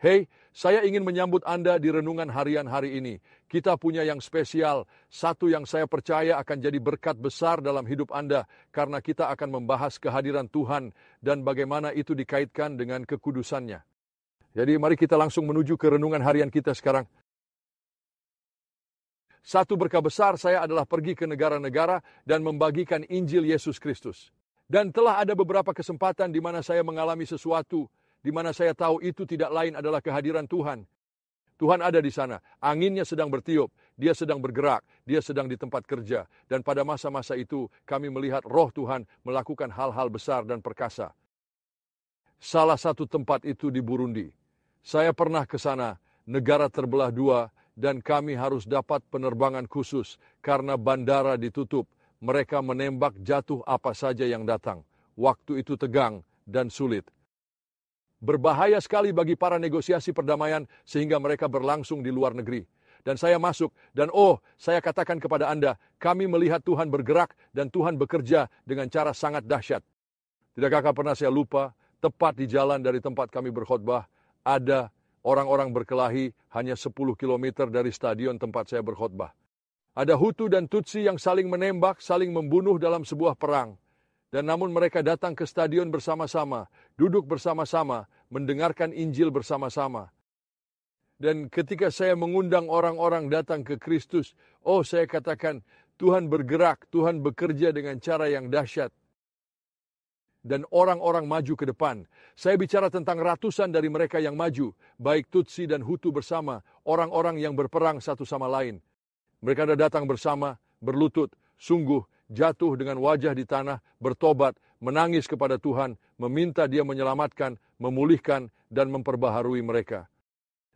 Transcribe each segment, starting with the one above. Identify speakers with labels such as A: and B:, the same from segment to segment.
A: Hei, saya ingin menyambut Anda di renungan harian hari ini. Kita punya yang spesial, satu yang saya percaya akan jadi berkat besar dalam hidup Anda, karena kita akan membahas kehadiran Tuhan dan bagaimana itu dikaitkan dengan kekudusannya. Jadi mari kita langsung menuju ke renungan harian kita sekarang. Satu berkah besar saya adalah pergi ke negara-negara dan membagikan Injil Yesus Kristus. Dan telah ada beberapa kesempatan di mana saya mengalami sesuatu di mana saya tahu itu tidak lain adalah kehadiran Tuhan. Tuhan ada di sana, anginnya sedang bertiup, dia sedang bergerak, dia sedang di tempat kerja. Dan pada masa-masa itu kami melihat roh Tuhan melakukan hal-hal besar dan perkasa. Salah satu tempat itu di Burundi. Saya pernah ke sana, negara terbelah dua, dan kami harus dapat penerbangan khusus karena bandara ditutup. Mereka menembak jatuh apa saja yang datang. Waktu itu tegang dan sulit. Berbahaya sekali bagi para negosiasi perdamaian sehingga mereka berlangsung di luar negeri. Dan saya masuk dan saya katakan kepada Anda, kami melihat Tuhan bergerak dan Tuhan bekerja dengan cara sangat dahsyat. Tidakkah pernah saya lupa, tepat di jalan dari tempat kami berkhotbah, ada orang-orang berkelahi hanya 10 km dari stadion tempat saya berkhotbah. Ada Hutu dan Tutsi yang saling menembak, saling membunuh dalam sebuah perang. Dan namun mereka datang ke stadion bersama-sama, duduk bersama-sama, mendengarkan Injil bersama-sama. Dan ketika saya mengundang orang-orang datang ke Kristus, saya katakan, Tuhan bergerak, Tuhan bekerja dengan cara yang dahsyat. Dan orang-orang maju ke depan. Saya bicara tentang ratusan dari mereka yang maju, baik Tutsi dan Hutu bersama, orang-orang yang berperang satu sama lain. Mereka datang bersama, berlutut, sungguh, jatuh dengan wajah di tanah, bertobat, menangis kepada Tuhan, meminta Dia menyelamatkan, memulihkan, dan memperbaharui mereka.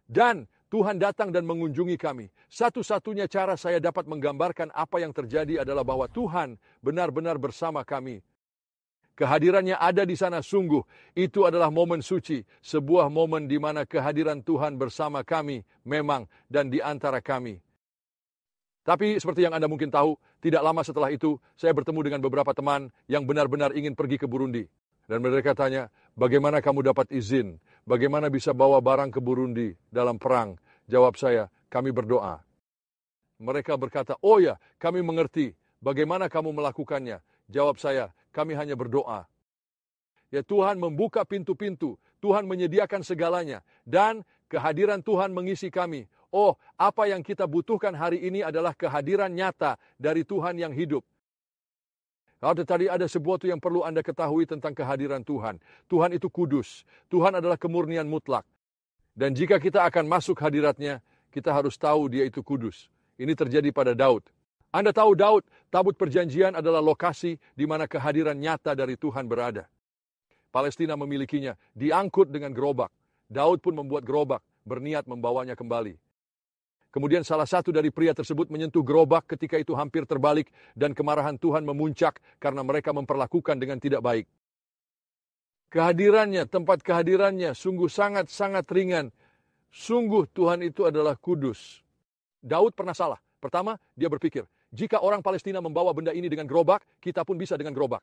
A: Dan Tuhan datang dan mengunjungi kami. Satu-satunya cara saya dapat menggambarkan apa yang terjadi adalah bahwa Tuhan benar-benar bersama kami. Kehadirannya ada di sana sungguh. Itu adalah momen suci, sebuah momen di mana kehadiran Tuhan bersama kami memang dan di antara kami. Tapi seperti yang Anda mungkin tahu, tidak lama setelah itu, saya bertemu dengan beberapa teman yang benar-benar ingin pergi ke Burundi. Dan mereka tanya, bagaimana kamu dapat izin? Bagaimana bisa bawa barang ke Burundi dalam perang? Jawab saya, kami berdoa. Mereka berkata, oh ya, kami mengerti. Bagaimana kamu melakukannya? Jawab saya, kami hanya berdoa. Ya, Tuhan membuka pintu-pintu. Tuhan menyediakan segalanya. Dan kehadiran Tuhan mengisi kami. Apa yang kita butuhkan hari ini adalah kehadiran nyata dari Tuhan yang hidup. Kalau tadi ada sesuatu yang perlu Anda ketahui tentang kehadiran Tuhan. Tuhan itu kudus. Tuhan adalah kemurnian mutlak. Dan jika kita akan masuk hadiratnya, kita harus tahu Dia itu kudus. Ini terjadi pada Daud. Anda tahu Daud, tabut perjanjian adalah lokasi di mana kehadiran nyata dari Tuhan berada. Palestina memilikinya, diangkut dengan gerobak. Daud pun membuat gerobak, berniat membawanya kembali. Kemudian salah satu dari pria tersebut menyentuh gerobak ketika itu hampir terbalik dan kemarahan Tuhan memuncak karena mereka memperlakukan dengan tidak baik. Kehadirannya, tempat kehadirannya sungguh sangat-sangat ringan. Sungguh Tuhan itu adalah kudus. Daud pernah salah. Pertama, dia berpikir, jika orang Palestina membawa benda ini dengan gerobak, kita pun bisa dengan gerobak.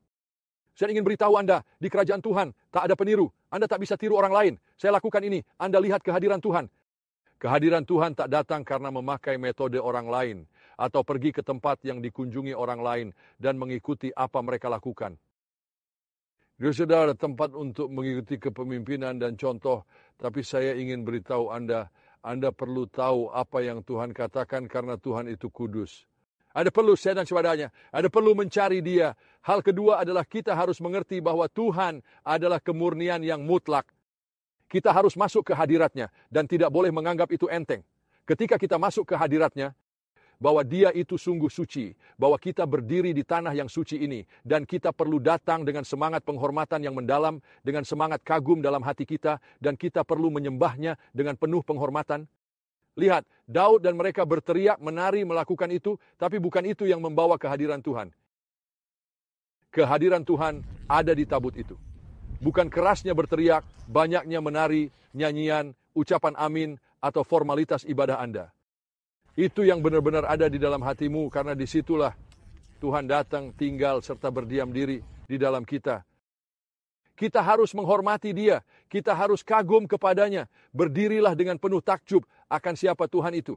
A: Saya ingin beritahu Anda, di kerajaan Tuhan tak ada peniru. Anda tak bisa tiru orang lain. Saya lakukan ini, Anda lihat kehadiran Tuhan. Kehadiran Tuhan tak datang karena memakai metode orang lain atau pergi ke tempat yang dikunjungi orang lain dan mengikuti apa mereka lakukan. Dia sudah ada tempat untuk mengikuti kepemimpinan dan contoh, tapi saya ingin beritahu Anda perlu tahu apa yang Tuhan katakan karena Tuhan itu kudus. Ada perlu saya dan saudaranya, ada perlu mencari Dia. Hal kedua adalah kita harus mengerti bahwa Tuhan adalah kemurnian yang mutlak. Kita harus masuk ke hadiratnya dan tidak boleh menganggap itu enteng. Ketika kita masuk ke hadiratnya, bahwa Dia itu sungguh suci, bahwa kita berdiri di tanah yang suci ini, dan kita perlu datang dengan semangat penghormatan yang mendalam, dengan semangat kagum dalam hati kita, dan kita perlu menyembahnya dengan penuh penghormatan. Lihat, Daud dan mereka berteriak, menari, melakukan itu, tapi bukan itu yang membawa kehadiran Tuhan. Kehadiran Tuhan ada di tabut itu. Bukan kerasnya berteriak, banyaknya menari, nyanyian, ucapan amin, atau formalitas ibadah Anda. Itu yang benar-benar ada di dalam hatimu, karena disitulah Tuhan datang, tinggal, serta berdiam diri di dalam kita. Kita harus menghormati dia. Kita harus kagum kepadanya. Berdirilah dengan penuh takjub akan siapa Tuhan itu.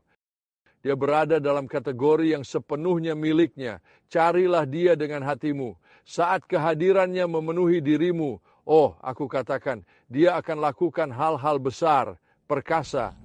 A: Dia berada dalam kategori yang sepenuhnya miliknya. Carilah dia dengan hatimu. Saat kehadirannya memenuhi dirimu, oh, aku katakan, dia akan lakukan hal-hal besar, perkasa,